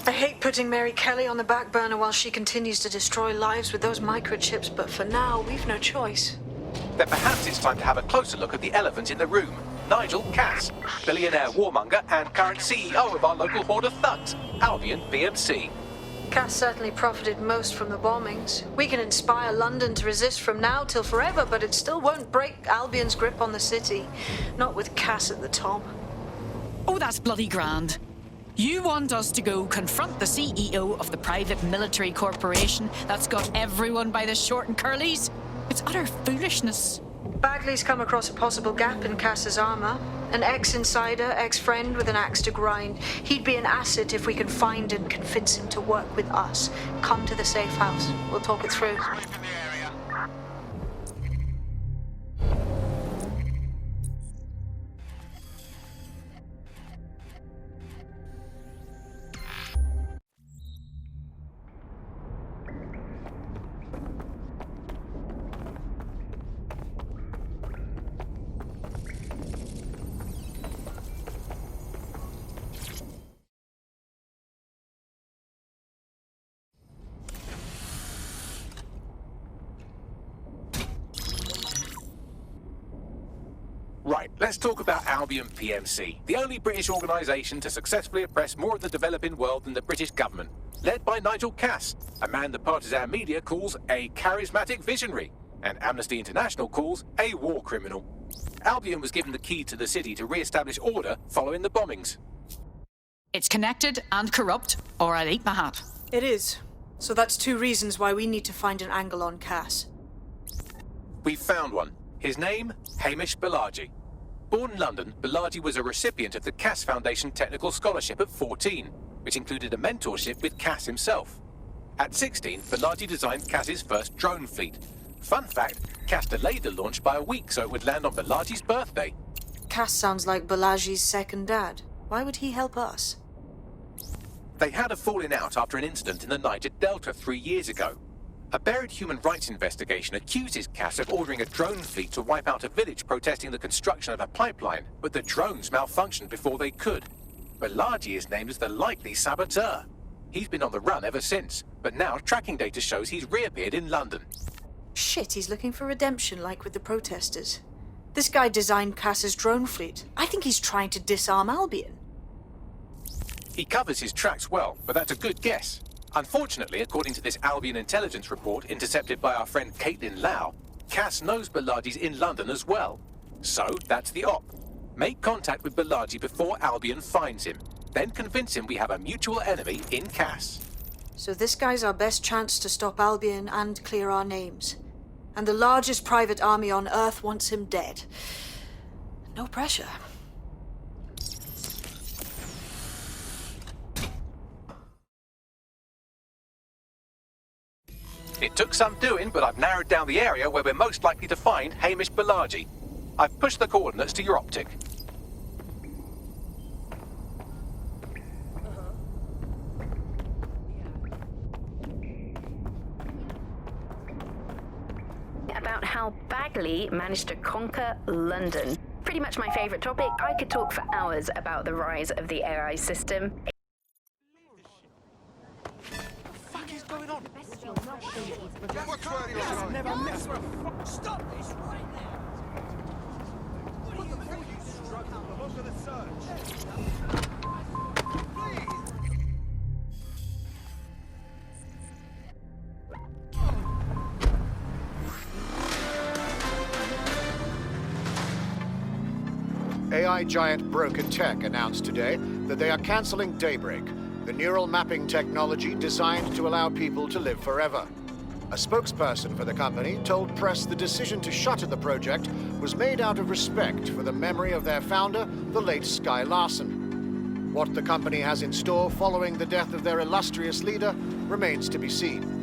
I hate putting Mary Kelly on the back burner while she continues to destroy lives with those microchips, but for now, we've no choice. Then perhaps it's time to have a closer look at the elephant in the room. Nigel Cass, billionaire warmonger and current CEO of our local horde of thugs, Albion PMC. Cass certainly profited most from the bombings. We can inspire London to resist from now till forever, but it still won't break Albion's grip on the city. Not with Cass at the top. Oh, that's bloody grand. You want us to go confront the CEO of the private military corporation that's got everyone by the short and curlies? It's utter foolishness. Bagley's come across a possible gap in Cass's armor. An ex-insider, ex-friend with an axe to grind. He'd be an asset if we can find and convince him to work with us. Come to the safe house. We'll talk it through. Right, let's talk about Albion PMC, the only British organisation to successfully oppress more of the developing world than the British government, led by Nigel Cass, a man the partisan media calls a charismatic visionary, and Amnesty International calls a war criminal. Albion was given the key to the city to re-establish order following the bombings. It's connected and corrupt, or I'll eat my hat. It is. So that's two reasons why we need to find an angle on Cass. We've found one. His name, Hamish Balaji. Born in London, Balaji was a recipient of the Cass Foundation Technical Scholarship at 14, which included a mentorship with Cass himself. At 16, Balaji designed Cass's first drone fleet. Fun fact, Cass delayed the launch by a week so it would land on Balaji's birthday. Cass sounds like Balaji's second dad. Why would he help us? They had a falling out after an incident in the Niger Delta 3 years ago. A buried human rights investigation accuses Cass of ordering a drone fleet to wipe out a village protesting the construction of a pipeline, but the drones malfunctioned before they could. Balaji is named as the likely saboteur. He's been on the run ever since, but now tracking data shows he's reappeared in London. Shit, he's looking for redemption like with the protesters. This guy designed Cass's drone fleet. I think he's trying to disarm Albion. He covers his tracks well, but that's a good guess. Unfortunately, according to this Albion intelligence report intercepted by our friend Caitlin Lau, Cass knows Balaji's in London as well. So, that's the op. Make contact with Balaji before Albion finds him. Then convince him we have a mutual enemy in Cass. So this guy's our best chance to stop Albion and clear our names. And the largest private army on Earth wants him dead. No pressure. It took some doing, but I've narrowed down the area where we're most likely to find Hamish Balaji. I've pushed the coordinates to your optic. About how Bagley managed to conquer London. Pretty much my favourite topic. I could talk for hours about the rise of the AI system. Going on? Never mess with. Stop this right now! Look at the search. AI giant Broken Tech announced today that they are canceling Daybreak, the neural mapping technology designed to allow people to live forever. A spokesperson for the company told press the decision to shutter the project was made out of respect for the memory of their founder, the late Sky Larson. What the company has in store following the death of their illustrious leader remains to be seen.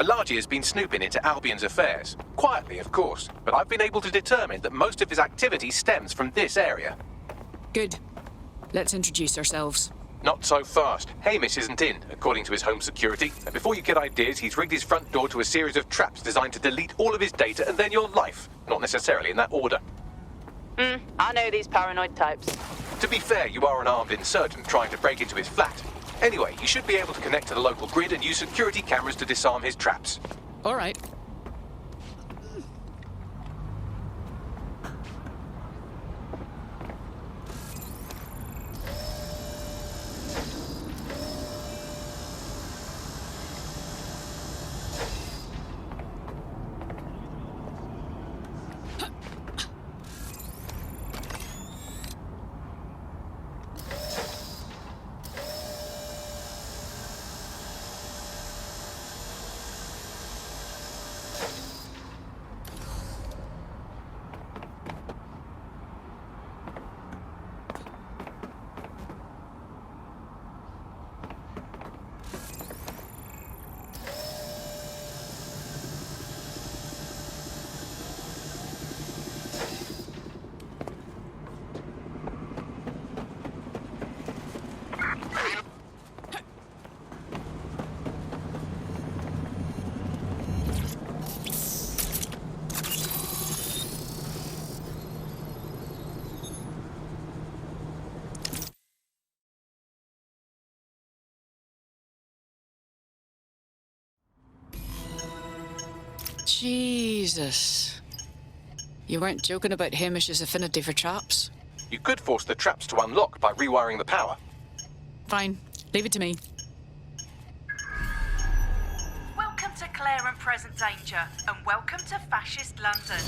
Balaji has been snooping into Albion's affairs. Quietly, of course, but I've been able to determine that most of his activity stems from this area. Good. Let's introduce ourselves. Not so fast. Hamish isn't in, according to his home security. And before you get ideas, he's rigged his front door to a series of traps designed to delete all of his data and then your life. Not necessarily in that order. I know these paranoid types. To be fair, you are an armed insurgent trying to break into his flat. Anyway, you should be able to connect to the local grid and use security cameras to disarm his traps. All right. Jesus. You weren't joking about Hamish's affinity for traps? You could force the traps to unlock by rewiring the power. Fine. Leave it to me. Welcome to Claire and Present Danger, and welcome to Fascist London.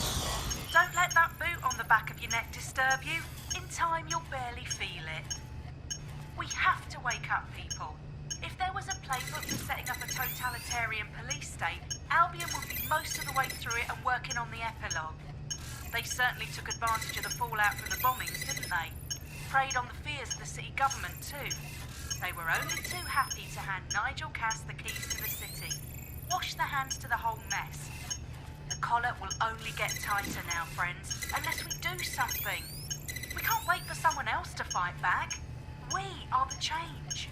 Don't let that boot on the back of your neck disturb you. In time, you'll barely feel it. We have to wake up, people. If there was a playbook for setting up a totalitarian police state, Albion would be most of the way through it and working on the epilogue. They certainly took advantage of the fallout from the bombings, didn't they? Preyed on the fears of the city government too. They were only too happy to hand Nigel Cass the keys to the city. Wash the hands to the whole mess. The collar will only get tighter now, friends, unless we do something. We can't wait for someone else to fight back. We are the change.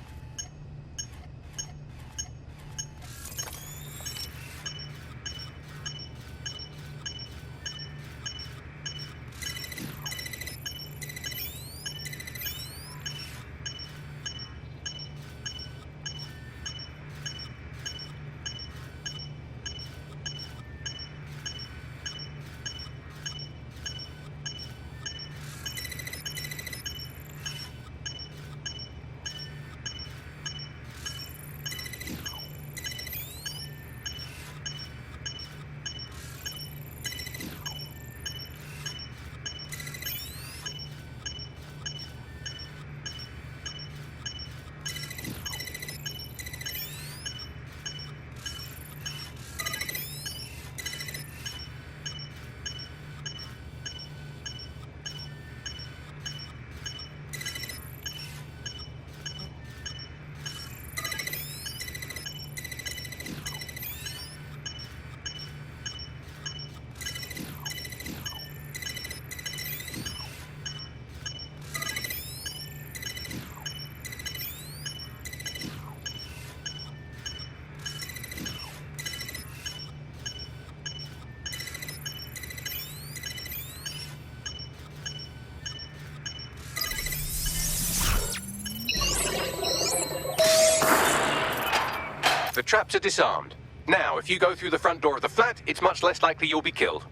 The traps are disarmed. Now, if you go through the front door of the flat, it's much less likely you'll be killed.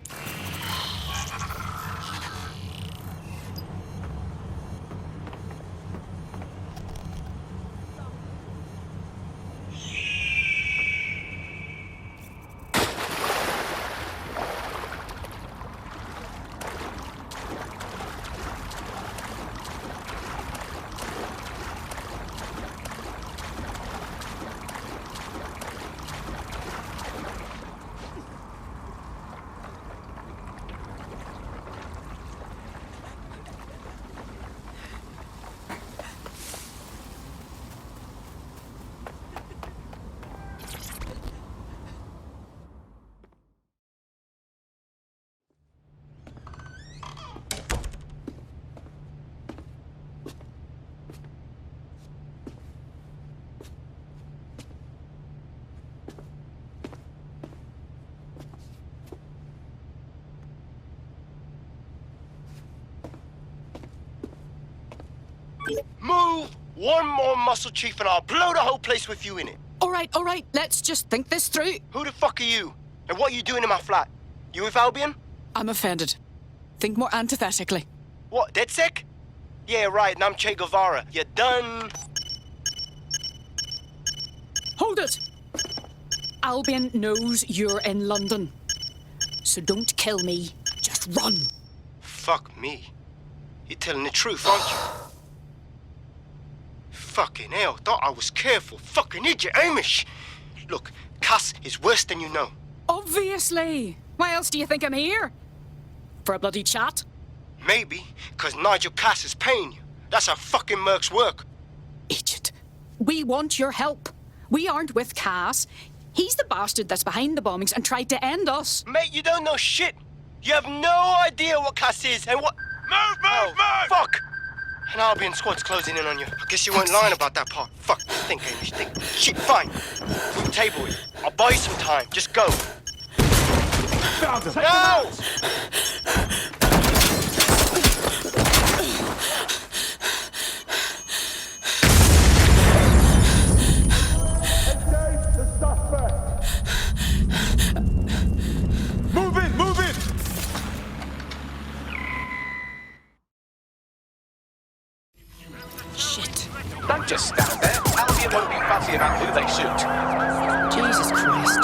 Move one more muscle chief and I'll blow the whole place with you in it. All right, let's just think this through. Who the fuck are you? And what are you doing in my flat? You with Albion? I'm offended. Think more antithetically. What, DedSec? Yeah, right, and I'm Che Guevara. You done? Hold it! Albion knows you're in London. So don't kill me, just run. Fuck me. You're telling the truth, aren't you? Fucking hell, thought I was careful. Fucking idiot, Amish. Look, Cass is worse than you know. Obviously. Why else do you think I'm here? For a bloody chat? Maybe, because Nigel Cass is paying you. That's how fucking mercs work. Idiot. We want your help. We aren't with Cass. He's the bastard that's behind the bombings and tried to end us. Mate, you don't know shit. You have no idea what Cass is and what... Move! Fuck! An Albion squad's closing in on you. I guess you weren't lying about that part. Fuck. Think, Amish, think. Shit, fine. We'll table it. I'll buy you some time. Just go. Found him! No! Engage the suspect! Move in! Move in! Shit. Don't just stand there. Albion won't be fussy about who they shoot. Jesus Christ.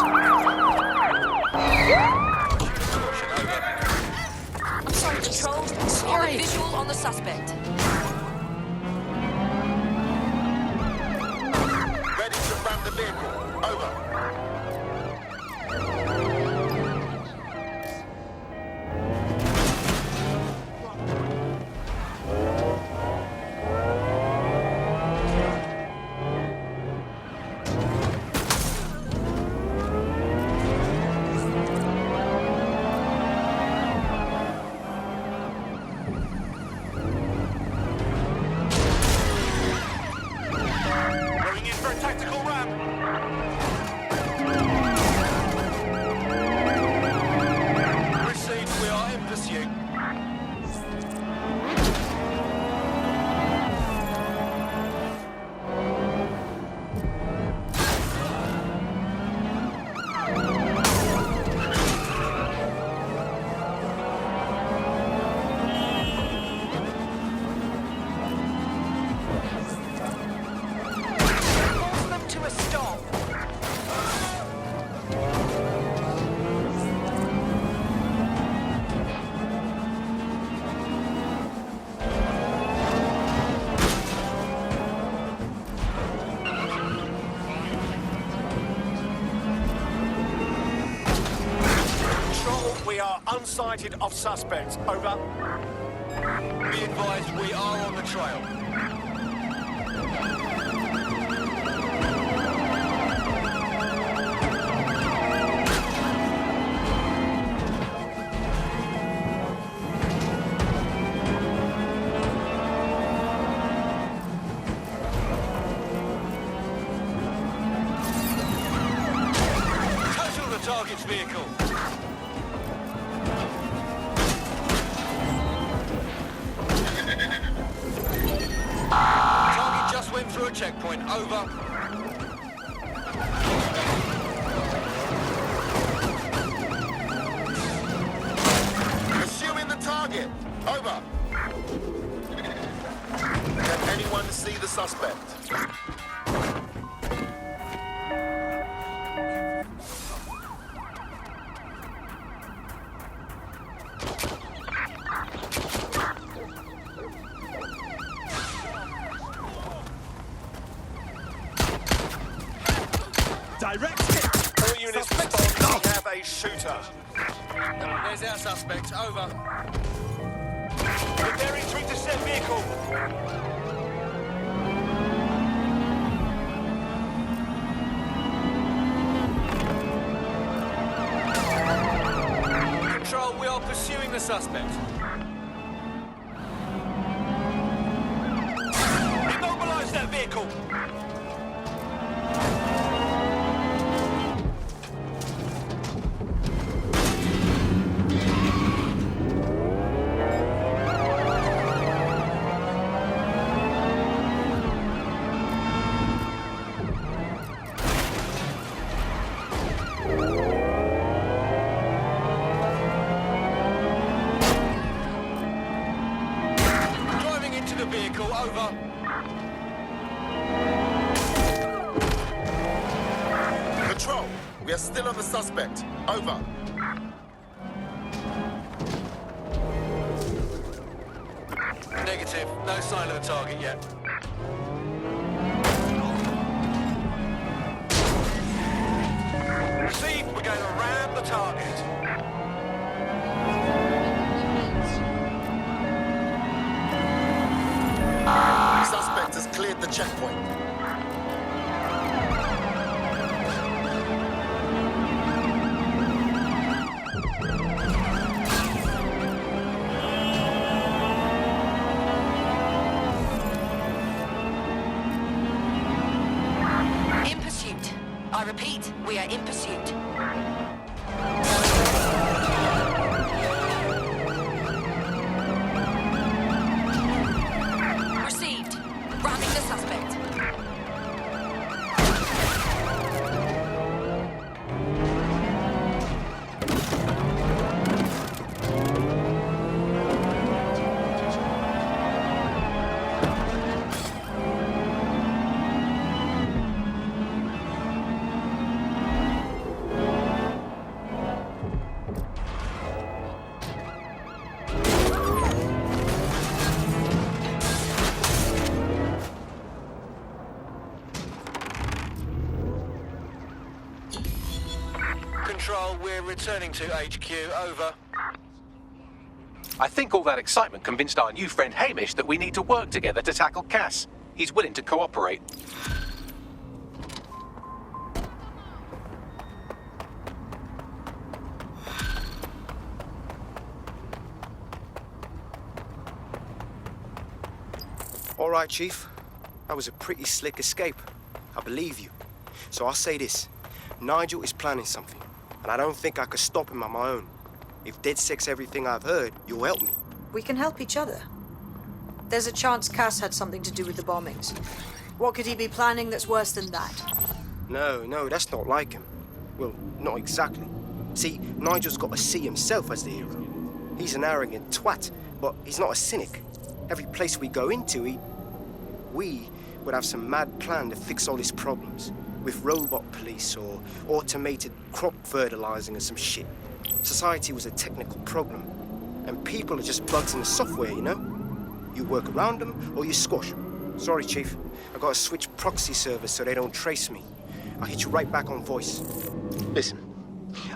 I'm sorry, Control. Secure visual on the suspect. Ready to ram the vehicle. Over. Going in for a tactical ram. Received, we are in pursuit. Force them to a stop. Control, we are unsighted of suspects. Over. Be advised, we are on the trail. Total the target's vehicle. Target just went through a checkpoint. Over. Pursuing the target. Over. Can anyone see the suspect? Direct hit! All units respond. We have a shooter. There's our suspect. Over. Preparing to intercept vehicle. Control, we are pursuing the suspect. Immobilize that vehicle. over. Control, we are still on the suspect. Over. Negative. No sign of the target yet. Received. We're going to ram the target. Suspect has cleared the checkpoint. In pursuit. I repeat, we are in pursuit. Received. Ramming the suspect. Control, we're returning to HQ. Over. I think all that excitement convinced our new friend Hamish that we need to work together to tackle Cass. He's willing to cooperate. All right, Chief. That was a pretty slick escape. I believe you. So I'll say this. Nigel is planning something, and I don't think I could stop him on my own. If DedSec's everything I've heard, you'll help me. We can help each other. There's a chance Cass had something to do with the bombings. What could he be planning that's worse than that? No, that's not like him. Well, not exactly. See, Nigel's got to see himself as the hero. He's an arrogant twat, but he's not a cynic. Every place we go into, we would have some mad plan to fix all his problems. With robot police or automated crop fertilizing or some shit. Society was a technical problem. And people are just bugs in the software, you know? You work around them or you squash them. Sorry, Chief. I gotta switch proxy servers so they don't trace me. I'll hit you right back on voice. Listen,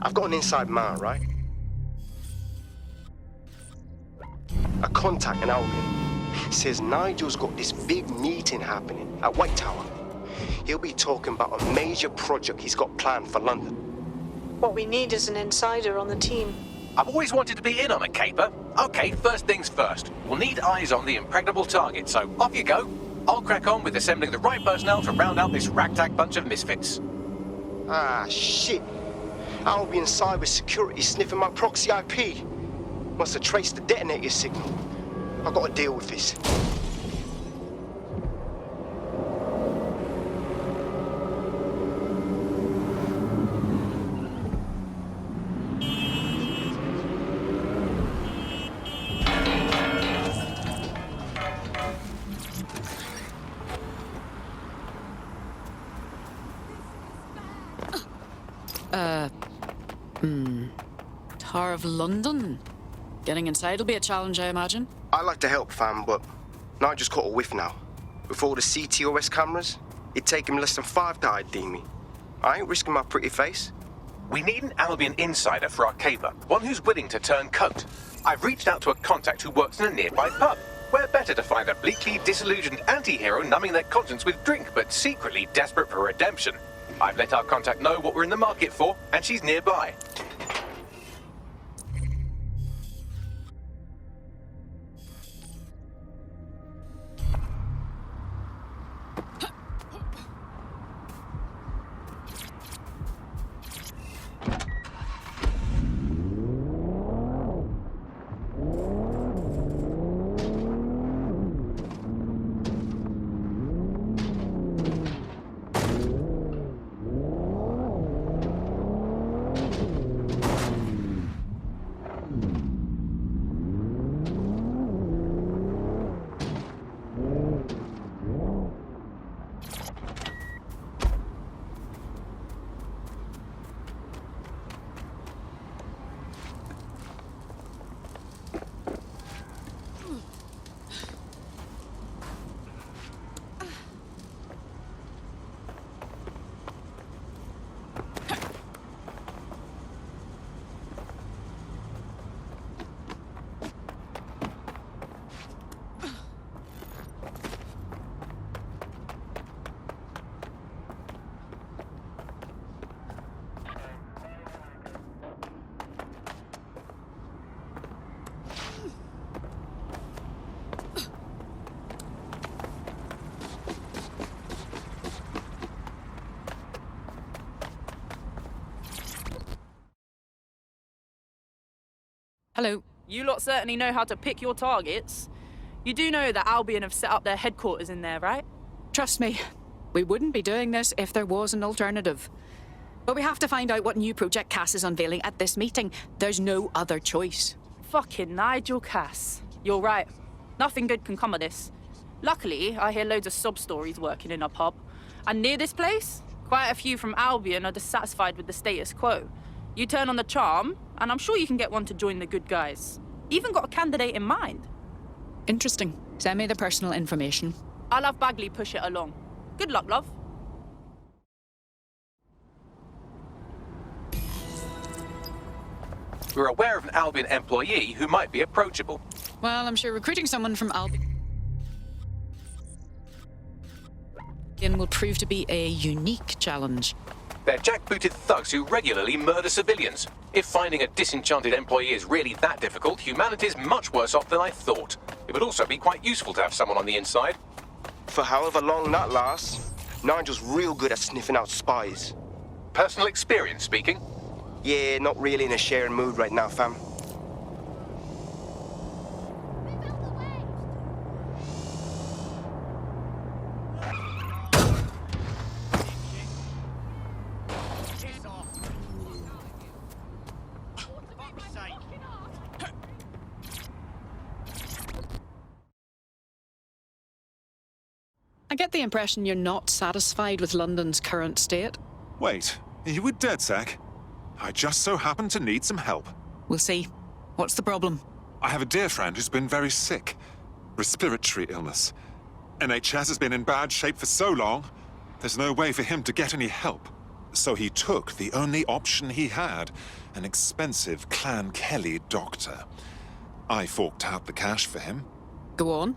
I've got an inside man, right? A contact in Albion says Nigel's got this big meeting happening at White Tower. He'll be talking about a major project he's got planned for London. What we need is an insider on the team. I've always wanted to be in on a caper. Okay, first things first. We'll need eyes on the impregnable target, so off you go. I'll crack on with assembling the right personnel to round out this ragtag bunch of misfits. Ah, shit. Albion cybersecurity sniffing my proxy IP. Must have traced the detonator signal. I've got to deal with this. Tower of London. Getting inside will be a challenge, I imagine. I'd like to help, fam, but Nigel's caught a whiff now. With all the CTOS cameras, it'd take him less than 5 to ID me. I ain't risking my pretty face. We need an Albion insider for our caper, one who's willing to turn coat. I've reached out to a contact who works in a nearby pub. Where better to find a bleakly disillusioned anti-hero numbing their conscience with drink, but secretly desperate for redemption. I've let our contact know what we're in the market for, and she's nearby. Hello. You lot certainly know how to pick your targets. You do know that Albion have set up their headquarters in there, right? Trust me, we wouldn't be doing this if there was an alternative. But we have to find out what new project Cass is unveiling at this meeting. There's no other choice. Fucking Nigel Cass. You're right. Nothing good can come of this. Luckily, I hear loads of sob stories working in a pub. And near this place, quite a few from Albion are dissatisfied with the status quo. You turn on the charm, and I'm sure you can get one to join the good guys. Even got a candidate in mind. Interesting. Send me the personal information. I'll have Bagley push it along. Good luck, love. We're aware of an Albion employee who might be approachable. Well, I'm sure recruiting someone from Albion will prove to be a unique challenge. They're jackbooted thugs who regularly murder civilians. If finding a disenchanted employee is really that difficult, humanity's much worse off than I thought. It would also be quite useful to have someone on the inside. For however long that lasts, Nigel's real good at sniffing out spies. Personal experience speaking. Yeah, not really in a sharing mood right now, fam. I get the impression you're not satisfied with London's current state. Wait, are you with DedSec? I just so happen to need some help. We'll see. What's the problem? I have a dear friend who's been very sick. Respiratory illness. NHS has been in bad shape for so long, there's no way for him to get any help. So he took the only option he had, an expensive Clan Kelly doctor. I forked out the cash for him. Go on.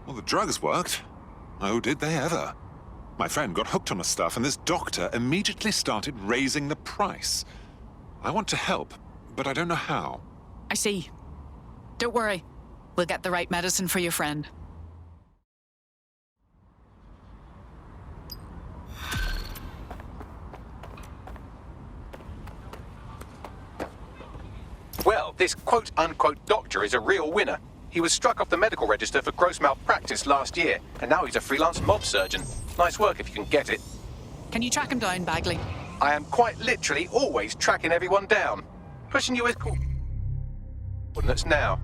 Well, the drugs worked. Oh, did they ever? My friend got hooked on the stuff, and this doctor immediately started raising the price. I want to help, but I don't know how. I see. Don't worry. We'll get the right medicine for your friend. Well, this quote-unquote doctor is a real winner. He was struck off the medical register for gross malpractice last year, and now he's a freelance mob surgeon. Nice work if you can get it. Can you track him down, Bagley? I am quite literally always tracking everyone down. Pushing you with coordinates now.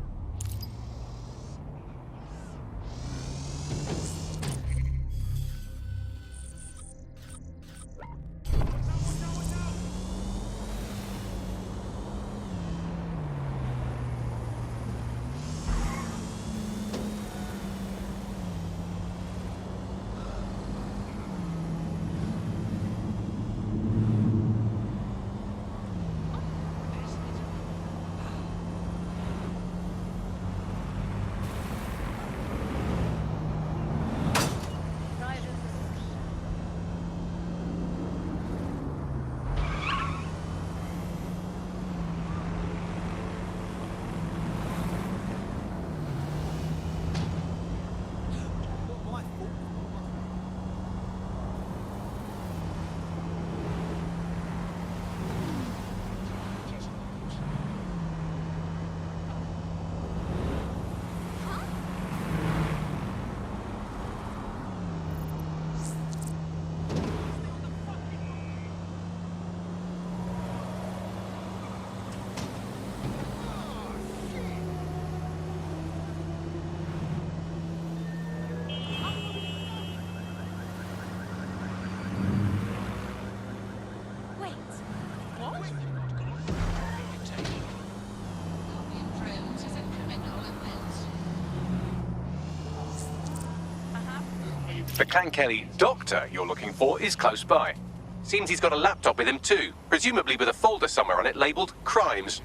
The Clan Kelly doctor you're looking for is close by. Seems he's got a laptop with him too, presumably with a folder somewhere on it labelled Crimes.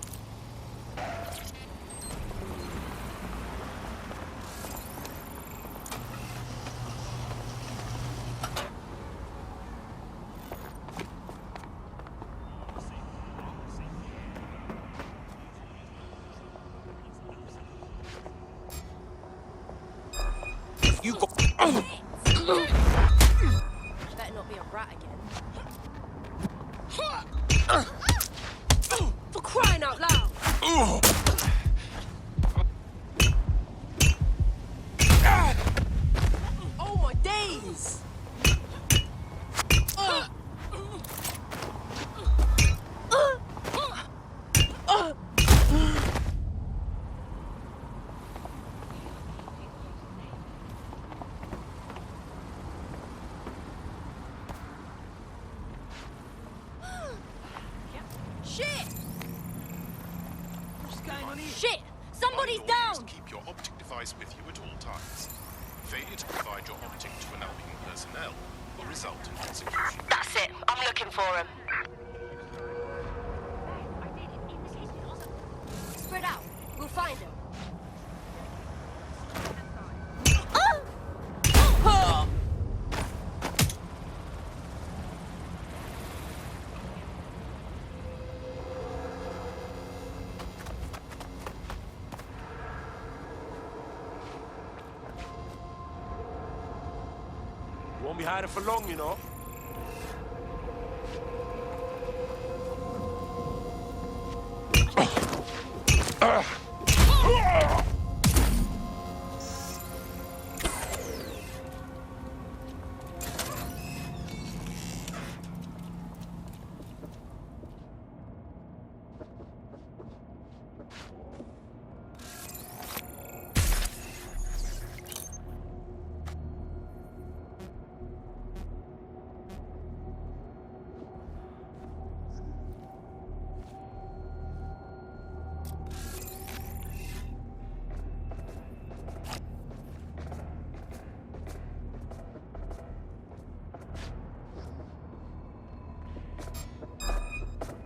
You got... Better not be a rat again. For crying out loud! Shit! Somebody's down! Keep your optic device with you at all times. Failure to provide your optic to an Albion personnel will result in execution. That's it. I'm looking for him. Spread out. We'll find him. Won't be hiding for long, you know.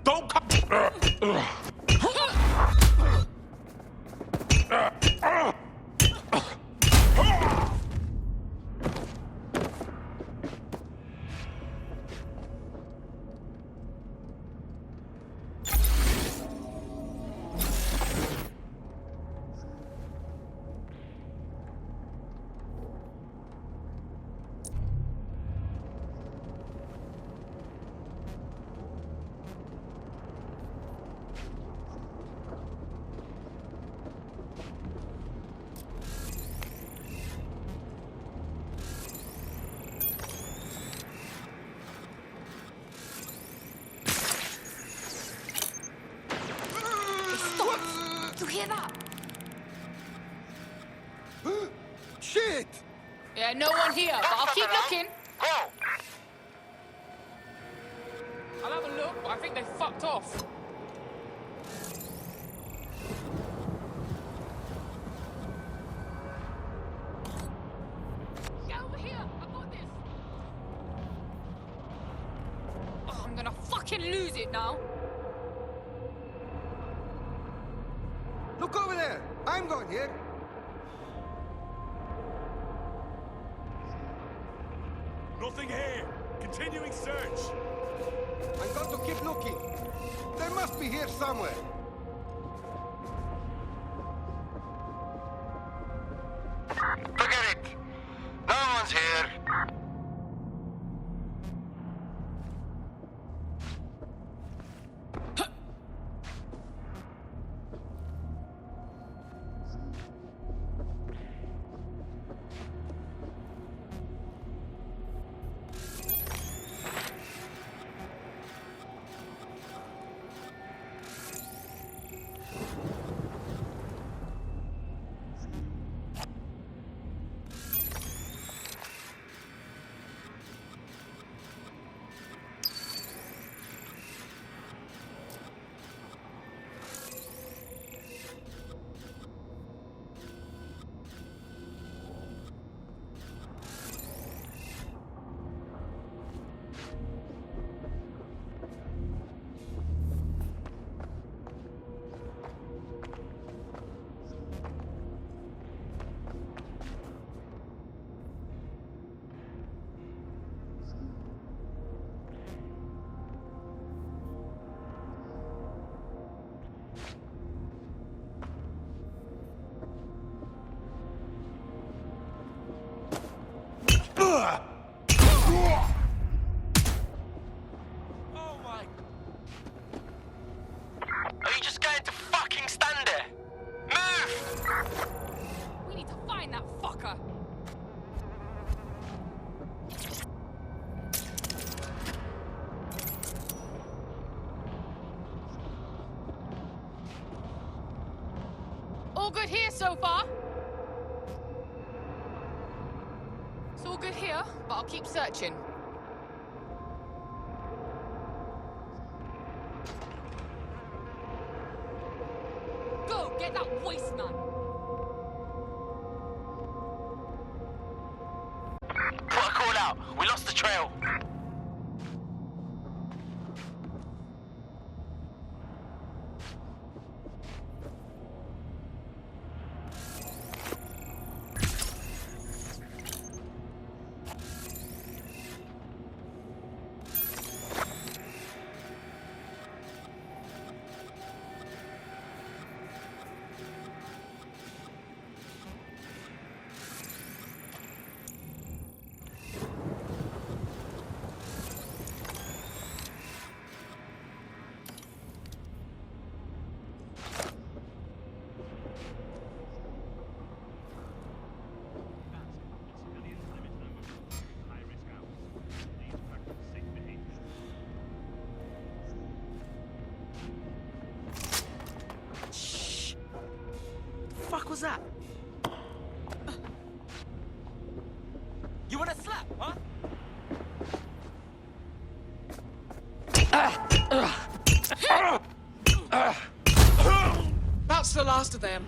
Don't come. You hear that? Shit! Yeah, no one here, but I'll keep looking. I'll have a look, but I think they fucked off. Get over here! I got this! Oh, I'm gonna fucking lose it now. Look over there! I'm going here! Nothing here. Continuing search. I'm going to keep looking. They must be here somewhere. Forget it. No one's here. Oh my. Are you just going to fucking stand there? Move! We need to find that fucker. All good here so far. It's all good here, but I'll keep searching. Go, Get that waste man! Put a call out. We lost the trail. Fuck was that? You want a slap, huh? That's the last of them.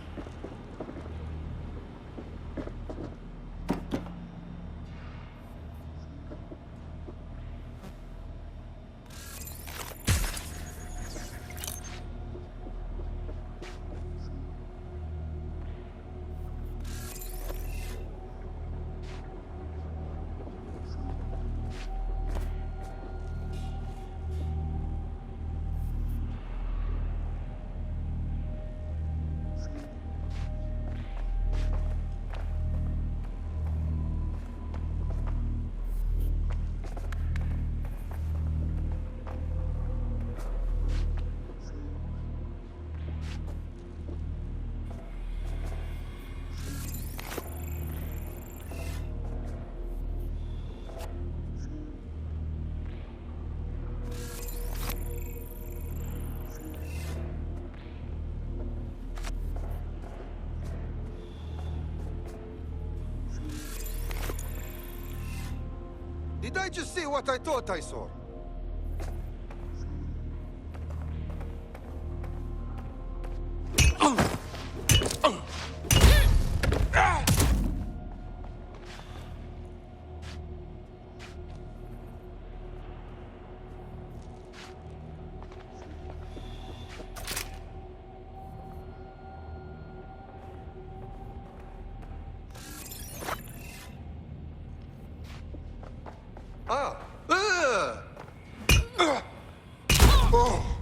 Did I just see what I thought I saw? Ah! Oh!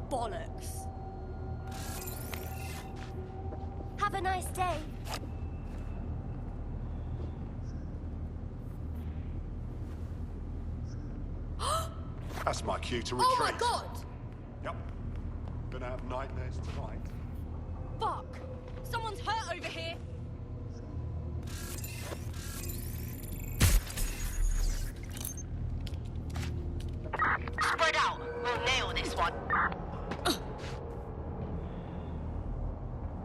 bollocks. Have a nice day. That's my cue to retreat. Oh my god! Yep. Gonna have nightmares tonight. Fuck! Someone's hurt over here! Spread out. We'll nail this one.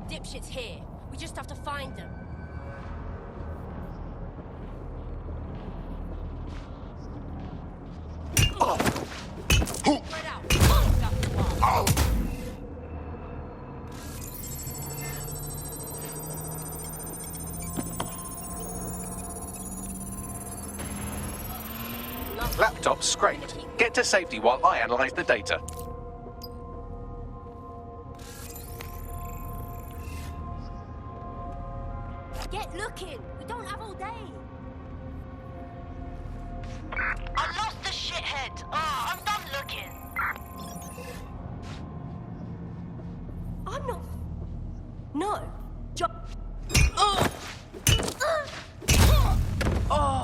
Dipshit's here. We just have to find them. Spread out. Oh! Laptop scraped. Get to safety while I analyze the data. Get looking. We don't have all day. I lost the shithead. I'm done looking. I'm not... No. Oh!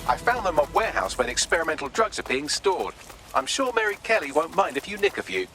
I found them a warehouse where the experimental drugs are being stored. I'm sure Mary Kelly won't mind if you nick a few.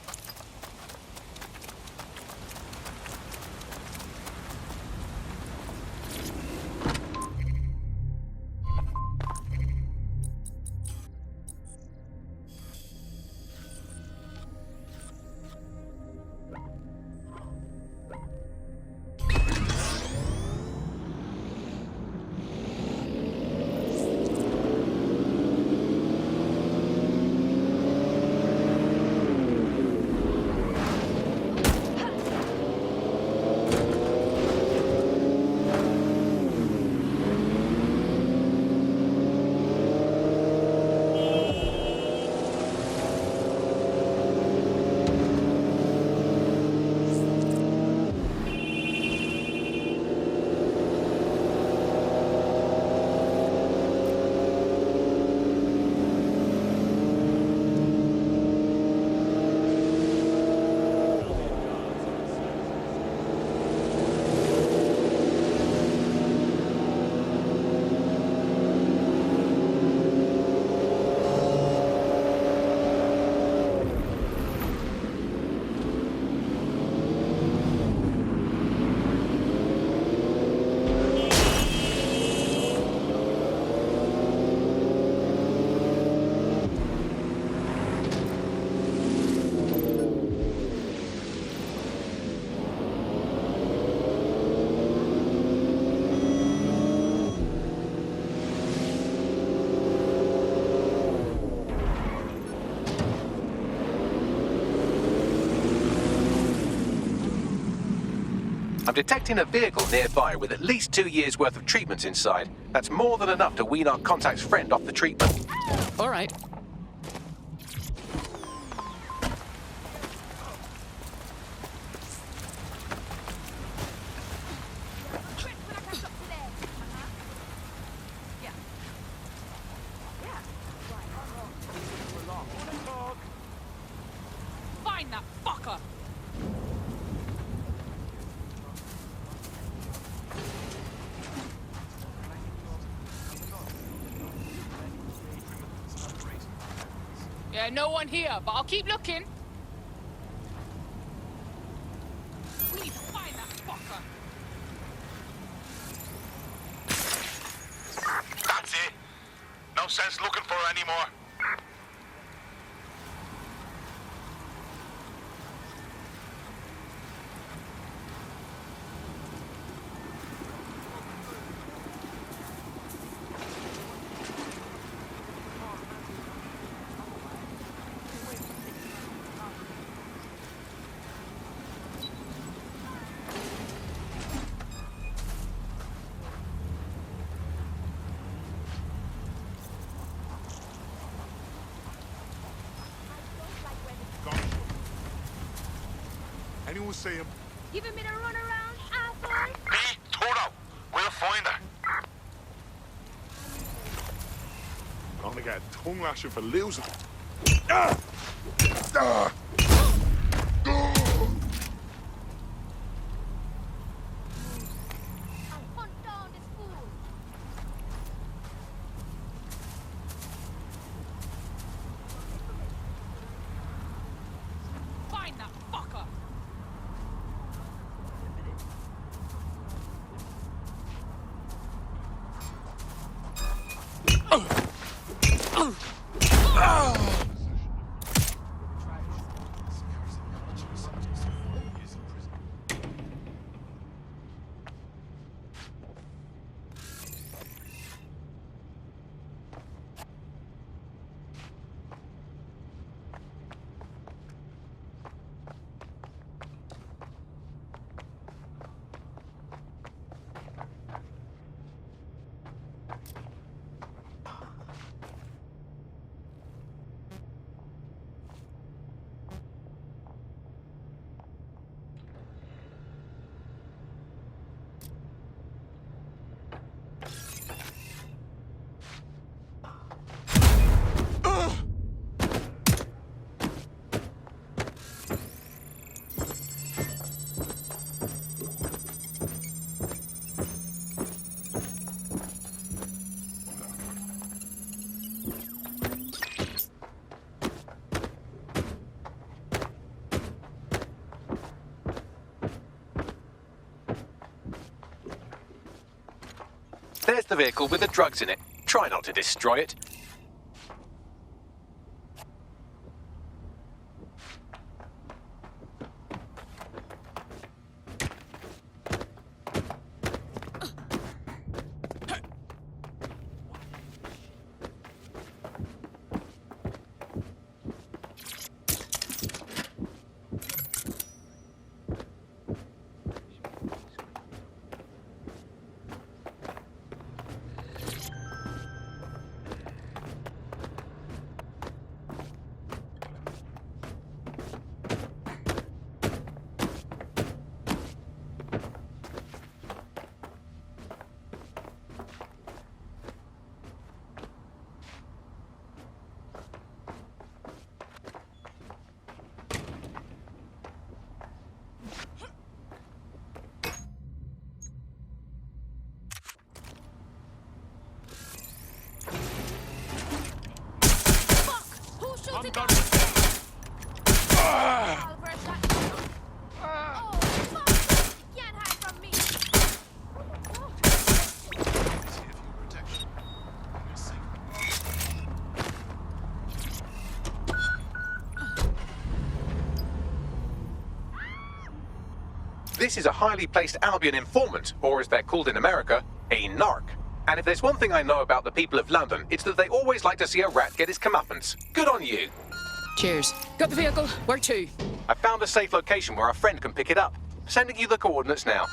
I'm detecting a vehicle nearby with at least 2 years' worth of treatments inside. That's more than enough to wean our contact's friend off the treatment. All right. Find that fucker! Yeah, no one here, but I'll keep looking. We need to find that fucker. That's it. No sense looking for her anymore. Anyone see him? Giving me the run around, asshole? Me, Toro. We'll find her. Gonna get a tongue lashing for losing. Ah! Ah! Find that fucker! There's the vehicle with the drugs in it. Try not to destroy it. I'm done. This is a highly placed Albion informant, or as they're called in America, a narc. And if there's one thing I know about the people of London, it's that they always like to see a rat get his comeuppance. Good on you. Cheers. Got the vehicle? Where to? I found a safe location where a friend can pick it up. Sending you the coordinates now.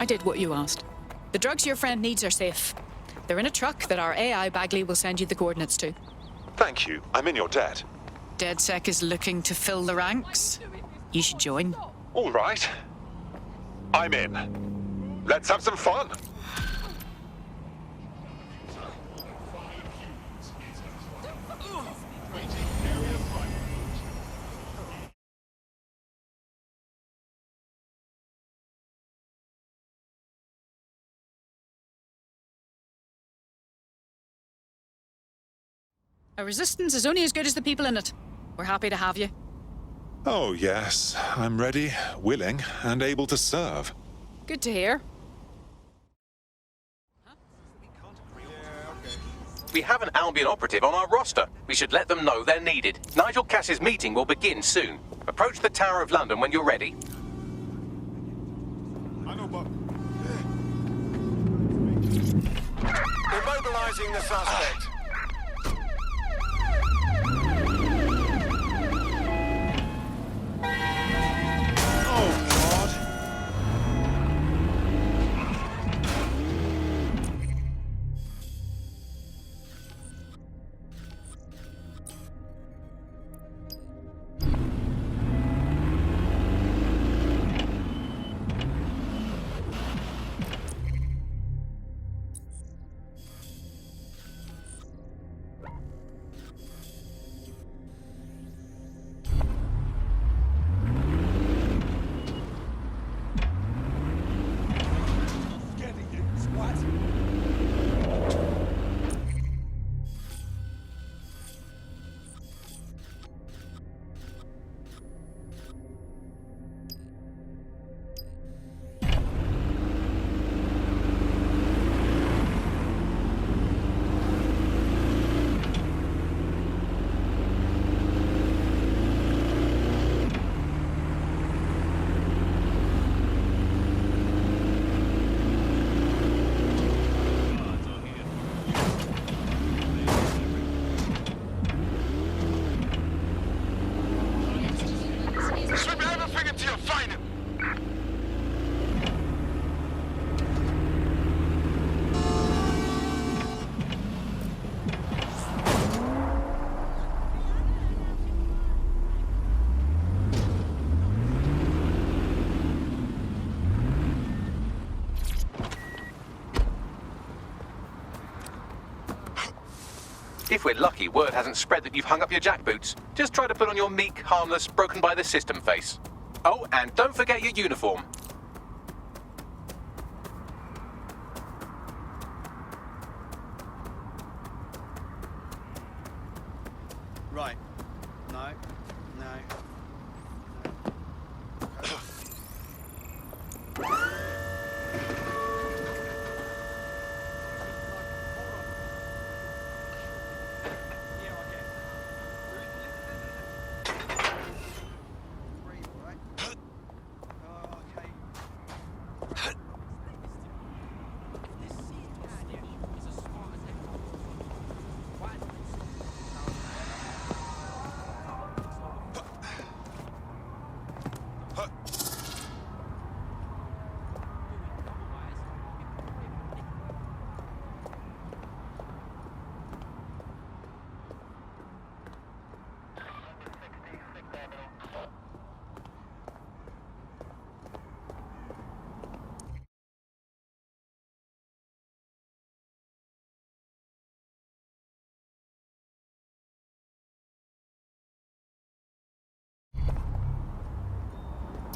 did what you asked. The drugs your friend needs are safe. They're in a truck that our AI Bagley will send you the coordinates to. Thank you. I'm in your debt. DedSec is looking to fill the ranks. You should join. All right. I'm in. Let's have some fun. A resistance is only as good as the people in it. We're happy to have you. Oh, yes. I'm ready, willing, and able to serve. Good to hear. We have an Albion operative on our roster. We should let them know they're needed. Nigel Cass's meeting will begin soon. Approach the Tower of London when you're ready. I know, but... Immobilizing the suspect. If we're lucky, word hasn't spread that you've hung up your jackboots. Just try to put on your meek, harmless, broken by the system face. Oh, and don't forget your uniform. Right. No. No.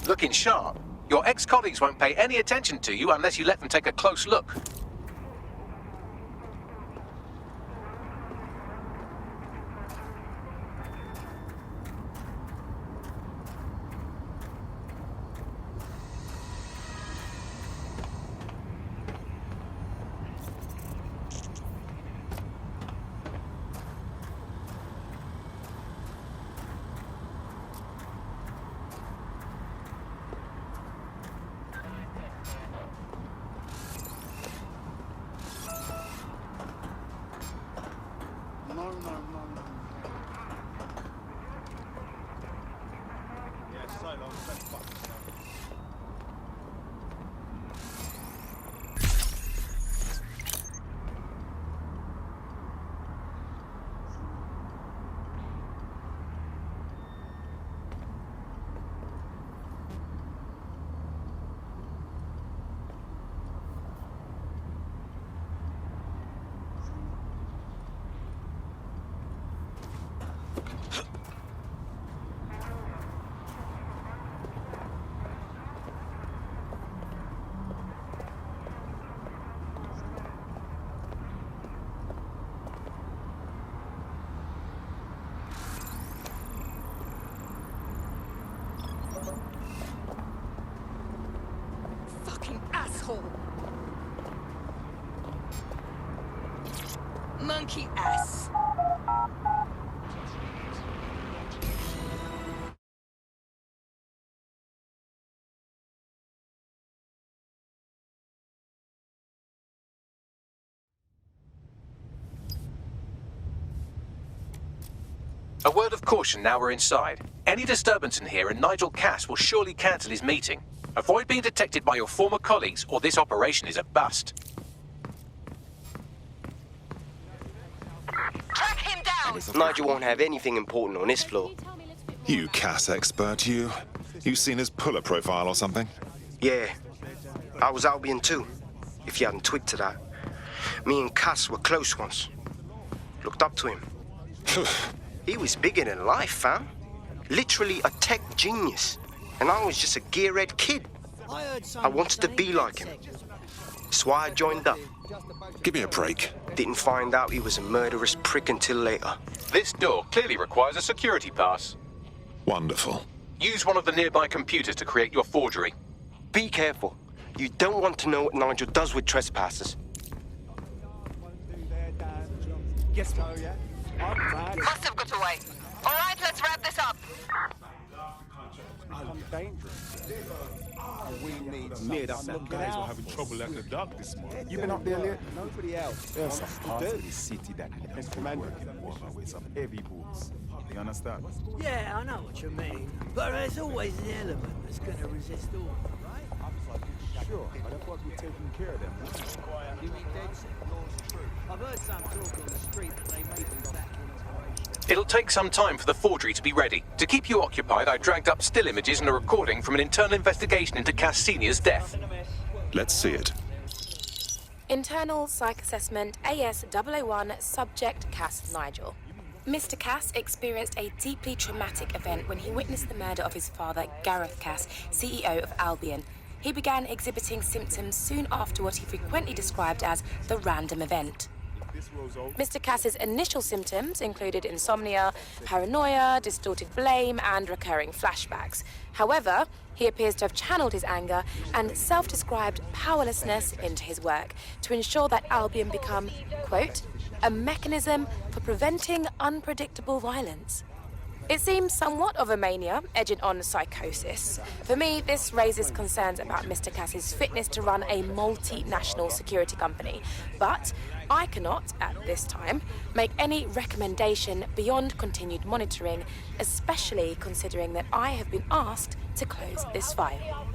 Looking sharp. Your ex-colleagues won't pay any attention to you unless you let them take a close look. monkey ass. A word of caution now we're inside. Any disturbance in here and Nigel Cass will surely cancel his meeting. Avoid being detected by your former colleagues or this operation is a bust. Track him down! Nigel won't have anything important on this floor. You Cass expert, you. You seen his puller profile or something? Yeah, I was Albion too, if you hadn't twigged to that. Me and Cass were close once. Looked up to him. He was bigger than life, fam. Literally a tech genius. And I was just a gearhead kid. I wanted to be like him. That's why I joined up. Give me a break. Didn't find out he was a murderous prick until later. This door clearly requires a security pass. Wonderful. Use one of the nearby computers to create your forgery. Be careful. You don't want to know what Nigel does with trespassers. Guess what? Must have got away. All right, let's wrap this up. Near that some guys were having trouble at the dock this morning. You been up there, Lear? Nobody else. There's some parts of the city that need people working in water with some heavy boots. You understand? Yeah, I know what you mean. But there's always an element that's gonna resist all, right? Sure, but I thought we're taking care of them. You mean dead set? I've heard some talk on the street that they may be back in operation. It'll take some time for the forgery to be ready. To keep you occupied, I dragged up still images and a recording from an internal investigation into Cass Sr.'s death. Let's see it. Internal Psych Assessment AS001 Subject Cass Nigel. Mr. Cass experienced a deeply traumatic event when he witnessed the murder of his father, Gareth Cass, CEO of Albion. He began exhibiting symptoms soon after what he frequently described as the random event. Mr. Cass's initial symptoms included insomnia, paranoia, distorted blame, and recurring flashbacks. However, he appears to have channeled his anger and self-described powerlessness into his work to ensure that Albion become, quote, a mechanism for preventing unpredictable violence. It seems somewhat of a mania, edging on psychosis. For me, this raises concerns about Mr. Cass's fitness to run a multinational security company. But I cannot, at this time, make any recommendation beyond continued monitoring, especially considering that I have been asked to close this file.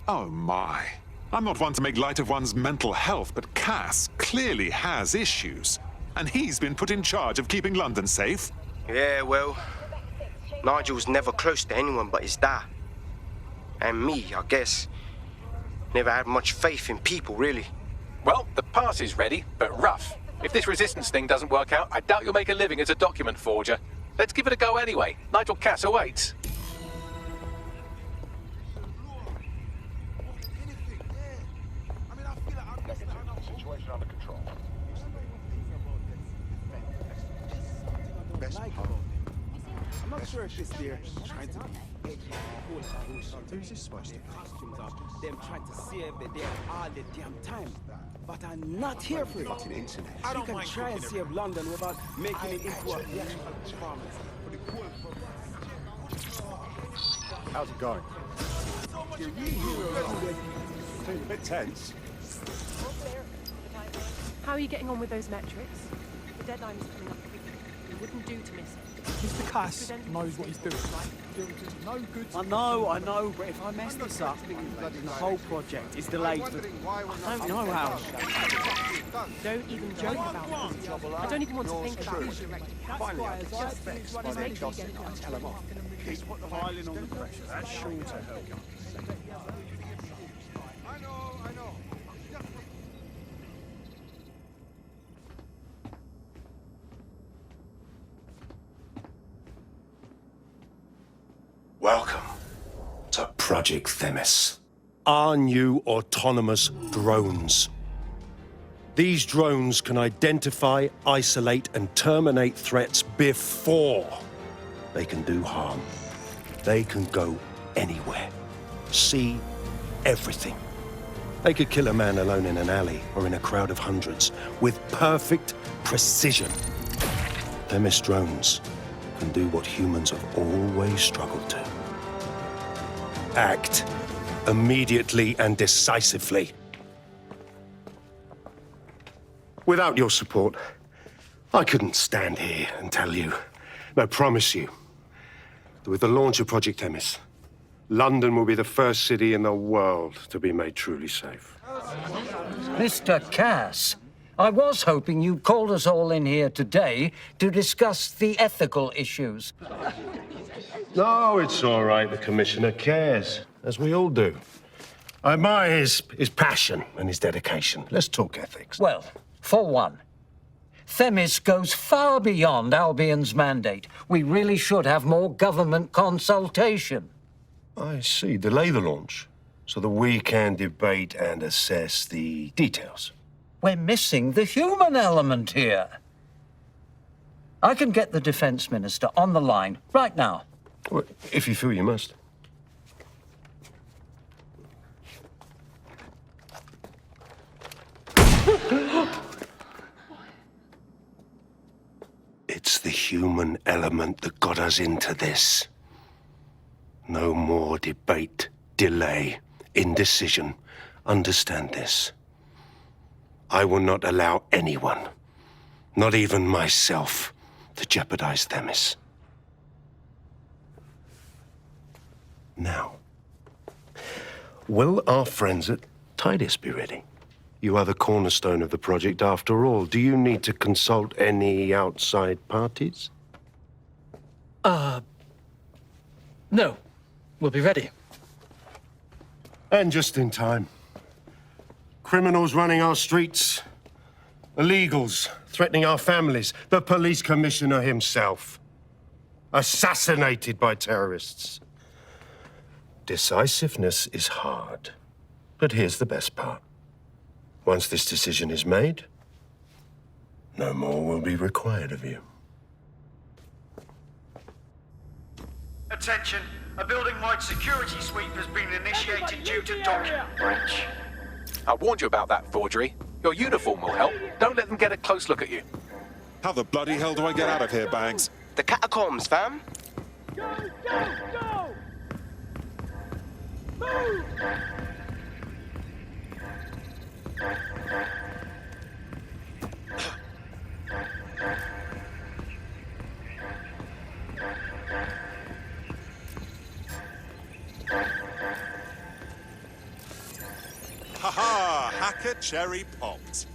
Oh my. I'm not one to make light of one's mental health, but Cass clearly has issues. And he's been put in charge of keeping London safe. Yeah, well, Nigel was never close to anyone but his dad. And me, I guess. Never had much faith in people, really. Well, the pass is ready, but rough. If this resistance thing doesn't work out, I doubt you'll make a living as a document forger. Let's give it a go anyway. Nigel Cass awaits. I'm not sure if this there trying to be Who's this supposed to be? costumes of them trying to save the day all the damn time. But I'm not here for it. You can try and save London without making it into a theatrical performance. How's it going? The real hero A bit tense. How are you getting on with those metrics? The deadline is coming up quickly. It wouldn't do to miss it. Mr. Cass knows what he's doing. No good. I know, but if I mess this up, the whole project is delayed. I don't know how. Don't even joke about this. I don't even want to think about it. Just make sure you get it done. Tell him off. Keep piling on the pressure. That's sure to help. I know. Welcome to Project Themis. Our new autonomous drones. These drones can identify, isolate, and terminate threats before they can do harm. They can go anywhere, see everything. They could kill a man alone in an alley or in a crowd of hundreds with perfect precision. Themis drones can do what humans have always struggled to. Act immediately and decisively. Without your support, I couldn't stand here and tell you, no, promise you, that with the launch of Project Themis, London will be the first city in the world to be made truly safe. Mr. Cass, I was hoping you'd called us all in here today to discuss the ethical issues. No, it's all right. The Commissioner cares, as we all do. I admire his passion and his dedication. Let's talk ethics. Well, for one, Themis goes far beyond Albion's mandate. We really should have more government consultation. I see. Delay the launch so that we can debate and assess the details. We're missing the human element here. I can get the Defense Minister on the line right now. Well, if you feel you must. It's the human element that got us into this. No more debate, delay, indecision. Understand this. I will not allow anyone, not even myself, to jeopardize Themis. Now, will our friends at Tidus be ready? You are the cornerstone of the project after all. Do you need to consult any outside parties? No. We'll be ready. And just in time. Criminals running our streets, illegals threatening our families, the police commissioner himself, assassinated by terrorists. Decisiveness is hard, but here's the best part. Once this decision is made, no more will be required of you. Attention, a building-wide security sweep has been initiated due to document breach. I warned you about that forgery. Your uniform will help. Don't let them get a close look at you. How the bloody hell do I get out of here, Banks? The catacombs, fam. Go! Move! Ha-ha! Hacker cherry popped.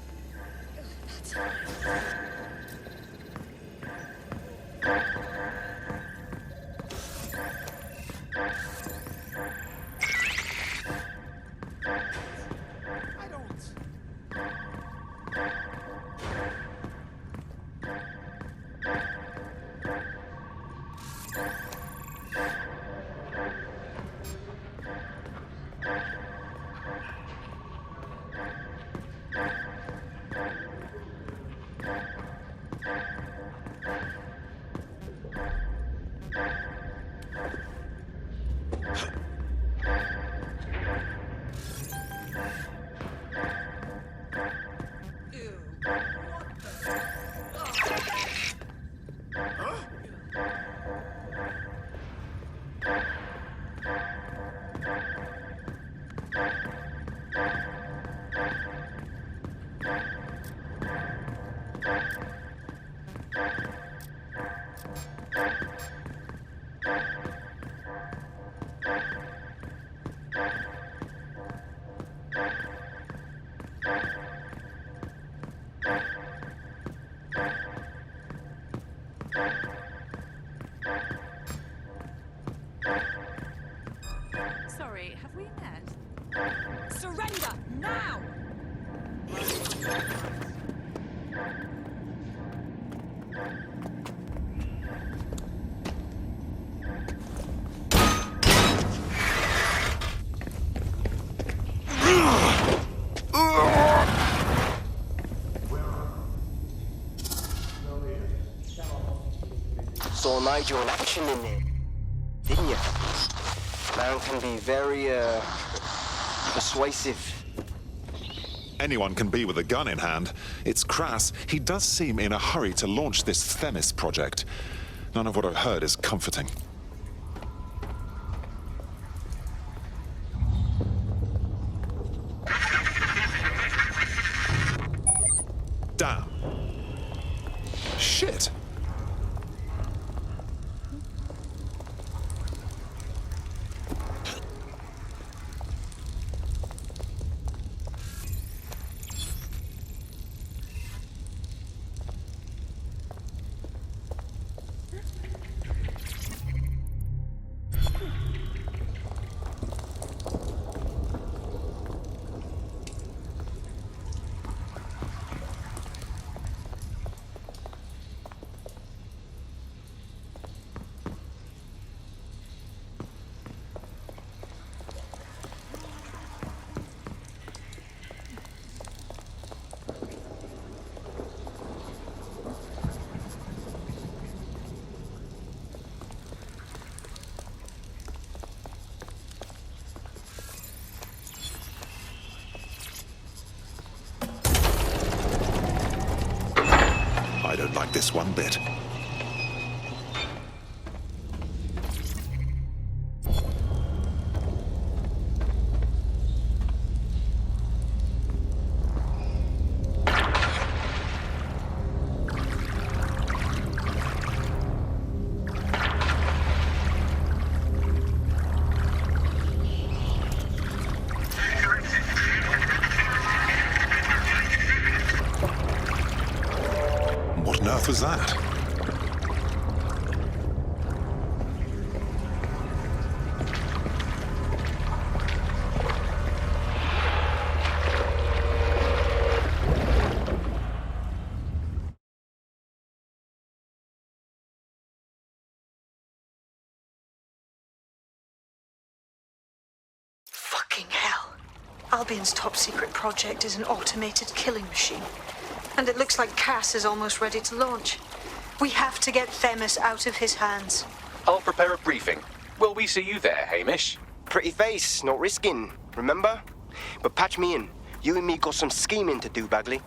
Sorry, have we met? Surrender now! Saw Nigel in action in there, didn't you? Man can be very, persuasive. Anyone can be with a gun in hand. It's crass. He does seem in a hurry to launch this Themis project. None of what I've heard is comforting. Damn. Shit. I don't like this one bit. What on earth was that? Fucking hell. Albion's top secret project is an automated killing machine. And it looks like Cass is almost ready to launch. We have to get Themis out of his hands. I'll prepare a briefing. Will we see you there, Hamish? Pretty face, not risking, remember? But patch me in. You and me got some scheming to do, Bagley.